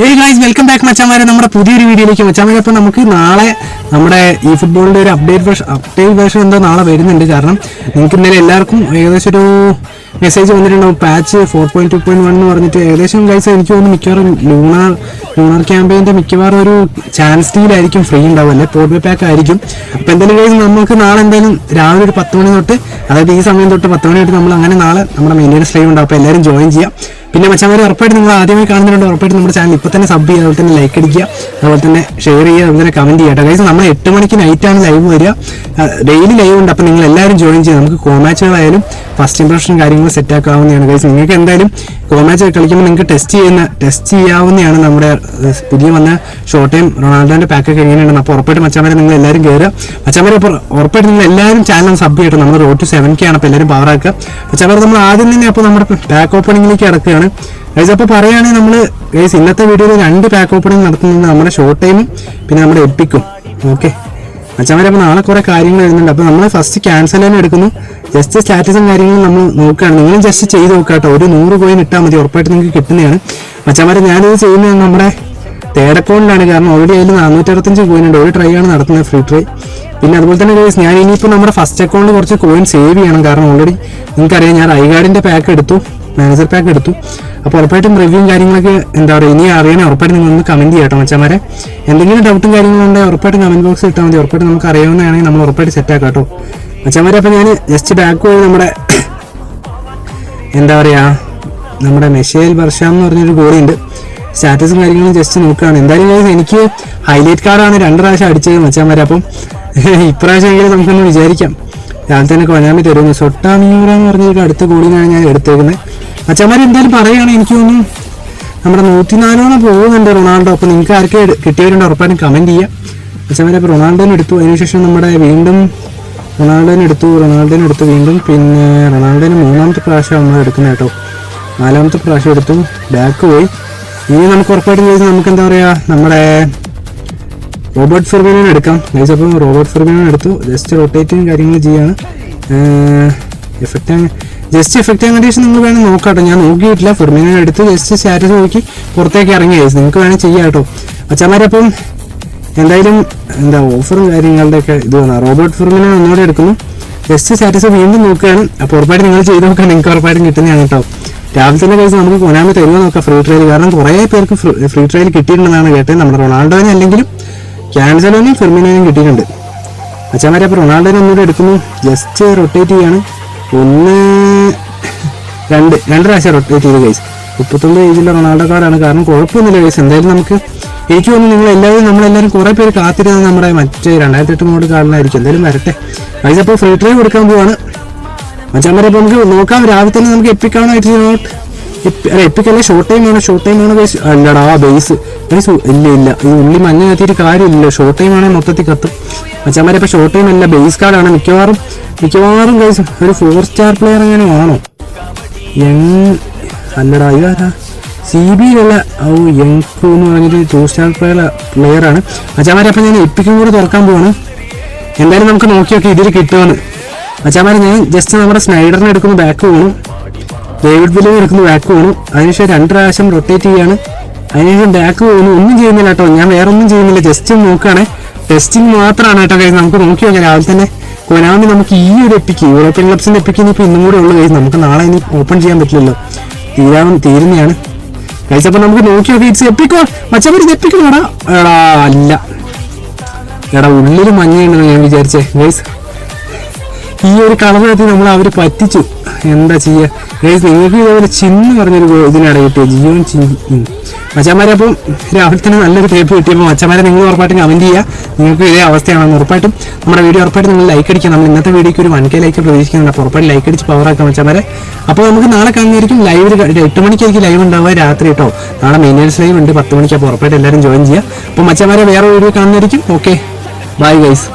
Hey guys, welcome back മച്ചാമാരെ നമ്മുടെ പുതിയൊരു വീഡിയോയിലേക്ക്. മച്ചാമാരെ, അപ്പോൾ നമുക്ക് നാളെ നമ്മുടെ ഈ ഫുട്ബോളിൻ്റെ ഒരു അപ്ഡേറ്റ് വേർഷൻ എന്തോ നാളെ വരുന്നുണ്ട്. കാരണം നിങ്ങൾക്ക് ഇന്നലെ എല്ലാവർക്കും ഏകദേശം ഒരു മെസ്സേജ് വന്നിട്ടുണ്ടാവും, പാച്ച് 4.2.1 എന്ന് പറഞ്ഞിട്ട്. ഏകദേശം ഗൈസ് എനിക്ക് തോന്നുന്നു മിക്കവാറും ലൂണർ ക്യാമ്പയിൻ്റെ മിക്കവാറും ഒരു ചാൻസ് ഡീലായിരിക്കും ഫ്രീ ഉണ്ടാവും, അല്ലെ പോർട്ട് ബൈ പാക്ക് ആയിരിക്കും. അപ്പോൾ എന്തായാലും ഗൈസ് നമുക്ക് നാളെ എന്തായാലും രാവിലെ ഒരു 10 മണി തൊട്ട്, അതായത് ഈ സമയം തൊട്ട് 10 മണി തൊട്ട് നമ്മൾ അങ്ങനെ നാളെ നമ്മുടെ മെയിൻ്റെനൻസ് ലൈവ് ഉണ്ടാവും. അപ്പോൾ എല്ലാവരും ജോയിൻ ചെയ്യാം. പിന്നെ മച്ചാമാരെ, ഉറപ്പായിട്ട് നിങ്ങൾ ആദ്യമായി കാണുന്നുണ്ട്, ഉറപ്പായിട്ട് നമ്മുടെ ചാനൽ ഇപ്പോൾ തന്നെ സബ് ചെയ്യുക, അതുപോലെ തന്നെ ലൈക്ക് അടിക്കുക, അതുപോലെ തന്നെ ഷെയർ ചെയ്യുക, അതുപോലെ തന്നെ കമൻറ്റ് ചെയ്യുക. ഗൈസ്, നമ്മൾ 8 മണിക്ക് നൈറ്റാണ് ലൈവ് വരിക, ഡെയിലി ലൈവ് ഉണ്ട്. അപ്പോൾ നിങ്ങൾ എല്ലാവരും ജോയിൻ ചെയ്യുക. നമുക്ക് കോമാച്ചുകളായാലും ഫസ്റ്റ് ഇംപ്രഷൻ കാര്യങ്ങൾ സെറ്റ് ആക്കാവുന്നതാണ്. ഗൈസ്, നിങ്ങൾക്ക് എന്തായാലും കോമാച്ച് കളിക്കുമ്പോൾ നിങ്ങൾക്ക് ടെസ്റ്റ് ചെയ്യാവുന്നതാണ്. നമ്മുടെ പുതിയ വന്ന ഷോർട്ട് ടൈം റൊണാൾഡോൻ്റെ പാക്കൊക്കെ എങ്ങനെയുണ്ടെന്ന്. അപ്പോൾ ഉറപ്പായിട്ട് മച്ചാമാരെ നിങ്ങൾ എല്ലാവരും കയറുക. മച്ചാമാരെ, അപ്പോൾ ഉറപ്പായിട്ട് നിങ്ങൾ എല്ലാവരും ചാനൽ സബ് ചെയ്യട്ടെ. നമ്മൾ റോഡ് ടു 7K ആണ്. അപ്പോൾ എല്ലാവരും പവറാക്കുക. മച്ചാമാരെ, നമ്മൾ ആദ്യം തന്നെ അപ്പോൾ നമ്മുടെ പാക്ക് ഓപ്പണിങ്ങിലേക്ക് കിടക്കുകയാണ്. ഗൈസ്, അപ്പോൾ പറയുകയാണെങ്കിൽ നമ്മൾ ഗൈസ് ഇന്നത്തെ വീഡിയോയിൽ 2 പാക്ക് ഓപ്പണിംഗ് നടത്തുന്നത് നമ്മുടെ ഷോർട്ട് ടൈമും പിന്നെ നമ്മുടെ എപ്പിക്കും. ഓക്കെ മച്ചാമാരെ, അപ്പോൾ നാളെ കുറേ കാര്യങ്ങൾ വരുന്നുണ്ട്. അപ്പോൾ നമ്മൾ ഫസ്റ്റ് ക്യാൻസൽ തന്നെ എടുക്കുന്നു. ജസ്റ്റ് സ്റ്റാറ്റസും കാര്യങ്ങളും നമ്മൾ നോക്കുകയാണ്. നിങ്ങളും ജസ്റ്റ് ചെയ്ത് നോക്കുക കേട്ടോ. ഒരു 100 കോയിൻ ഇട്ടാൽ മതി, ഉറപ്പായിട്ട് നിങ്ങൾക്ക് കിട്ടുന്നതാണ്. മച്ചാമാരെ, ഞാനിത് ചെയ്യുന്നത് നമ്മുടെ തേർഡ് അക്കൗണ്ടിലാണ്. കാരണം ഓൾറെഡി അതിൽ 465 കോയിൻ ഉണ്ട്. ഒരു ട്രൈ ആണ് നടത്തുന്നത്, ഫ്രീ ട്രൈ. പിന്നെ അതുപോലെ തന്നെ ഗൈസ്, ഞാൻ ഇനിയിപ്പോൾ നമ്മുടെ ഫസ്റ്റ് അക്കൗണ്ടിൽ കുറച്ച് കോയിൻ സേവ് ചെയ്യണം. കാരണം ഓൾറെഡി നിങ്ങൾക്കറിയാം, ഞാൻ ഐഗാർഡിൻ്റെ പാക്ക് എടുത്തു, മാനേജർ പാക്ക് എടുത്തു. അപ്പോൾ ഉറപ്പായിട്ടും റിവ്യൂവും കാര്യങ്ങളൊക്കെ എന്താ പറയുക, ഇനി അറിയാൻ ഉറപ്പായിട്ട് നിങ്ങളൊന്ന് കമൻറ്റ് ചെയ്യാം കേട്ടോ മച്ചാമാരെ. എന്തെങ്കിലും ഡൗട്ടും കാര്യങ്ങളുണ്ടെങ്കിൽ ഉറപ്പായിട്ട് കമൻറ്റ് ബോക്സിൽ ഇട്ടാൽ മതി. ഉറപ്പായിട്ട് നമുക്ക് അറിയാവുന്നതാണെങ്കിൽ നമ്മൾ ഉറപ്പായിട്ട് സെറ്റ് ആക്കാം കേട്ടോ മച്ചാമാരെ. അപ്പോൾ ഞാൻ ജസ്റ്റ് ബാക്ക് പോയി നമ്മുടെ എന്താ പറയുക, നമ്മുടെ മെഷേൽ ബർഷാം എന്ന് പറഞ്ഞൊരു ഗോളിയുണ്ട്. സ്റ്റാറ്റസും കാര്യങ്ങളും ജസ്റ്റ് നോക്കുകയാണ്. എന്തായാലും എനിക്ക് ഹൈലൈറ്റ് കാർഡാണ് 2 പ്രാവശ്യം അടിച്ചത് മച്ചാമാരെ. അപ്പം ഇപ്രാവശ്യം എങ്കിലും നമുക്കൊന്ന് വിചാരിക്കാം. രാവിലെ തന്നെ കൊഞ്ഞാമ്പി തരുന്നു. സൊട്ടാമിയൂറ എന്ന് പറഞ്ഞൊരു അടുത്ത ഗോളിനാണ് ഞാൻ എടുത്തേക്കുന്നത്. മച്ചാമാരെ, എന്തായാലും പറയുകയാണെങ്കിൽ എനിക്ക് തോന്നുന്നു നമ്മുടെ 104 പോകുന്നുണ്ട് റൊണാൾഡോ. അപ്പോൾ നിങ്ങൾക്ക് ആർക്കെ കിട്ടിയവരുണ്ട് ഉറപ്പായിട്ടും കമൻറ്റ് ചെയ്യുക മച്ചാമാരെ. അപ്പോൾ റൊണാൾഡോനെ എടുത്തു, അതിനുശേഷം നമ്മുടെ വീണ്ടും റൊണാൾഡോനെ എടുത്തു വീണ്ടും. പിന്നെ റൊണാൾഡോന് 3ാമത്തെ പ്രാവശ്യം നമ്മൾ എടുക്കുന്നത് കേട്ടോ. 4ാമത്തെ പ്രാവശ്യം എടുത്തു, ബാക്ക് പോയി. ഇനി നമുക്ക് ഉറപ്പായിട്ടും ചോദിച്ചാൽ നമുക്ക് എന്താ പറയുക, നമ്മുടെ റോബർട്ട് ഫെർമിനോനെ എടുക്കാം ഗൈസ്. അപ്പോൾ റോബർട്ട് ഫെർമിനോനെ എടുത്തു. ജസ്റ്റ് റൊട്ടേറ്റും കാര്യങ്ങൾ ചെയ്യാണ്. എഫക്റ്റ് കണ്ടീഷൻ നിങ്ങൾ വേണം നോക്കാട്ടോ. ഞാൻ നോക്കിയിട്ടില്ല. ഫെർമിനോനെ എടുത്ത് ജസ്റ്റ് സ്റ്റാറ്റസ് നോക്കി പുറത്തേക്ക് ഇറങ്ങി ഗൈസ്. നിങ്ങൾക്ക് വേണമെങ്കിൽ ചെയ്യാം കേട്ടോ മച്ചാമാരെ. അപ്പം എന്തായാലും ഓഫറും കാര്യങ്ങളുടെ ഒക്കെ ഇത് വന്നാൽ റോബർട്ട് ഫെർമിനോനെ ഒന്നുകൂടെ എടുക്കുന്നു. ജസ്റ്റ് സ്റ്റാറ്റസ് വീണ്ടും നോക്കുകയാണ്. അപ്പോൾ ഉറപ്പായിട്ട് നിങ്ങൾ ചെയ്ത് നോക്കാൻ നിങ്ങൾക്ക് ഉറപ്പായിട്ടും കിട്ടുന്നതാണ് കേട്ടോ. രാവിലെ തന്നെ കഴിച്ച് നമുക്ക് കൊനാമി തരുമോ നോക്കാം ഫ്രീ ട്രയൽ. കാരണം കുറേ പേർക്ക് ഫ്രീ ട്രയൽ കിട്ടിയിട്ടുണ്ടെന്നാണ് കേട്ടത്. നമ്മുടെ റൊണാൾഡോനെ അല്ലെങ്കിലും ക്യാൻസലോനെയും ഫെർമിനോനെയും കിട്ടിയിട്ടുണ്ട് മച്ചാമാരെ. അപ്പോൾ റൊണാൾഡോനെ ഒന്നുകൂടെ എടുക്കുന്നു. ജസ്റ്റ് റൊട്ടേറ്റ് ചെയ്യാണ്. 2 പ്രാവശ്യം റൊട്ടേറ്റ് ചെയ്ത് ഗൈസ്. 39 ഏജിലുള്ള റൊണാൾഡോ കാർഡാണ്. കാരണം കുഴപ്പമൊന്നുമില്ല ഗൈസ്. എന്തായാലും നമുക്ക് എനിക്ക് തോന്നുന്നു നമ്മളെല്ലാവരും കുറേ പേര് കാത്തിരുന്നത് നമ്മുടെ മറ്റേ 2008 മോഡ് കാർഡിനായിരിക്കും. എന്തായാലും വരട്ടെ ഗൈസ്. അപ്പോൾ ഫ്രീ ട്രയൽ കൊടുക്കാൻ പോവാണ് മച്ചാമാരെ. അപ്പോൾ നമുക്ക് നോക്കാം. രാവിലെ തന്നെ നമുക്ക് എപ്പിക്കാണോ എപ്പിക്കല്ല, ഷോർട്ട് ടൈമാണ് ഗൈസ്. അല്ലടാ ബേസ് ഇല്ല ഈ ഉള്ളി മഞ്ഞ കത്തിയിട്ട് കാര്യമില്ലല്ലോ. ഷോർട്ട് ടൈം ആണെങ്കിൽ മൊത്തത്തിൽ കത്തും മച്ചാമാരെ. ഇപ്പോൾ ഷോർട്ട് ടൈം അല്ല, ബേസ് കാർഡാണ് മിക്കവാറും ഗൈസ്. ഒരു 4 സ്റ്റാർ പ്ലെയർ അങ്ങനെ ആണോ? അല്ലടാ ഇതാരാ, CBയിലുള്ള യങ്കു എന്ന് പറഞ്ഞിട്ട് 2 സ്റ്റാർ പ്ലെയറാണ് മച്ചാമാരെ. അപ്പോൾ ഞാൻ എപ്പിക്കും കൂടെ തുറക്കാൻ പോവാണ്. എന്തായാലും നമുക്ക് നോക്കിയൊക്കെ ഇതിൽ കിട്ടുമെന്ന് മച്ചാമാരെ. ഞാൻ ജസ്റ്റ് നമ്മുടെ സ്നൈഡറിനെ എടുക്കുന്നു, ബാക്ക് പോകണം. ഡേവിഡ് വില്ലിനെ എടുക്കുന്നു, ബാക്ക് പോകണം. അതിനുശേഷം 2 പ്രാവശ്യം റൊട്ടേറ്റ് ചെയ്യാണ്. അതിനുശേഷം ബാക്ക് പോകുന്നു. ഒന്നും ചെയ്യുന്നില്ല കേട്ടോ, ഞാൻ വേറെ ഒന്നും ചെയ്യുന്നില്ല. ജസ്റ്റ് നോക്കുകയാണ്, ടെസ്റ്റിംഗ് മാത്രമാണ് കേട്ടോ കൈസ്. നമുക്ക് നോക്കി നോക്കാം. രാവിലെ തന്നെ കൊനാമി നമുക്ക് ഈ ഒരു എപ്പിക്ക്, യൂറോപ്യൻ ക്ലബ്സിൻ്റെ എപ്പിക്ക് ഇപ്പോൾ ഇന്നും കൂടെ ഉള്ളു കൈസ്. നമുക്ക് നാളെ ഇനി ഓപ്പൺ ചെയ്യാൻ പറ്റില്ലല്ലോ, തീരുന്നതാണ് കൈസ്. അപ്പോൾ നമുക്ക് നോക്കി നോക്കി ഇറ്റ്സ് എപ്പിക്കോ മച്ചാമാരെ. ഇത് എപ്പിക്കോടാ അല്ല എടാ, ഉള്ളിൽ മഞ്ഞയുണ്ടെന്ന് ഞാൻ വിചാരിച്ചേ ഗൈസ്. ഈ ഒരു കളറിനകത്ത് അവർ പറ്റിച്ചു. എന്താ ചെയ്യുക ഗൈസ്. നിങ്ങൾക്ക് ഇതേപോലെ ചിന്ന് പറഞ്ഞൊരു ഇതിനാണ് കിട്ടിയത്, ജിയോൻ ചിന്നി മച്ചാമാരെ. അപ്പം രാവിലെ തന്നെ നല്ലൊരു ടേപ്പ് കിട്ടിയപ്പോൾ മച്ചാമാരെ നിങ്ങൾ ഉറപ്പായിട്ടും കമൻറ്റ് ചെയ്യുക. നിങ്ങൾക്ക് ഇതേ അവസ്ഥയാണെന്ന്. ഉറപ്പായിട്ടും നമ്മുടെ വീഡിയോ ഉറപ്പായിട്ട് നിങ്ങൾ ലൈക്ക് അടിക്കുക. നമ്മൾ ഇന്നത്തെ വീഡിയോക്ക് ഒരു 1K ലൈക്ക് പ്രതീക്ഷിക്കുന്നുണ്ട്. അപ്പോൾ ഉറപ്പായിട്ട് ലൈക്ക് അടിച്ച് പവറാക്കാം മച്ചാമാരെ. അപ്പോൾ നമുക്ക് നാളെ കാണുന്നതായിരിക്കും ലൈവ്. 8 മണിക്കായിരിക്കും ലൈവ് ഉണ്ടാവുക രാത്രി കേട്ടോ. നാളെ മെയിൻ്റെനൻസ് ലൈവ് ഉണ്ട് 10 മണിക്ക്. അപ്പോൾ ഉറപ്പായിട്ട് എല്ലാവരും ജോയിൻ ചെയ്യുക. അപ്പോൾ മച്ചാമാരെ വേറെ വീഡിയോ കാണുന്നതായിരിക്കും. Okay bye guys.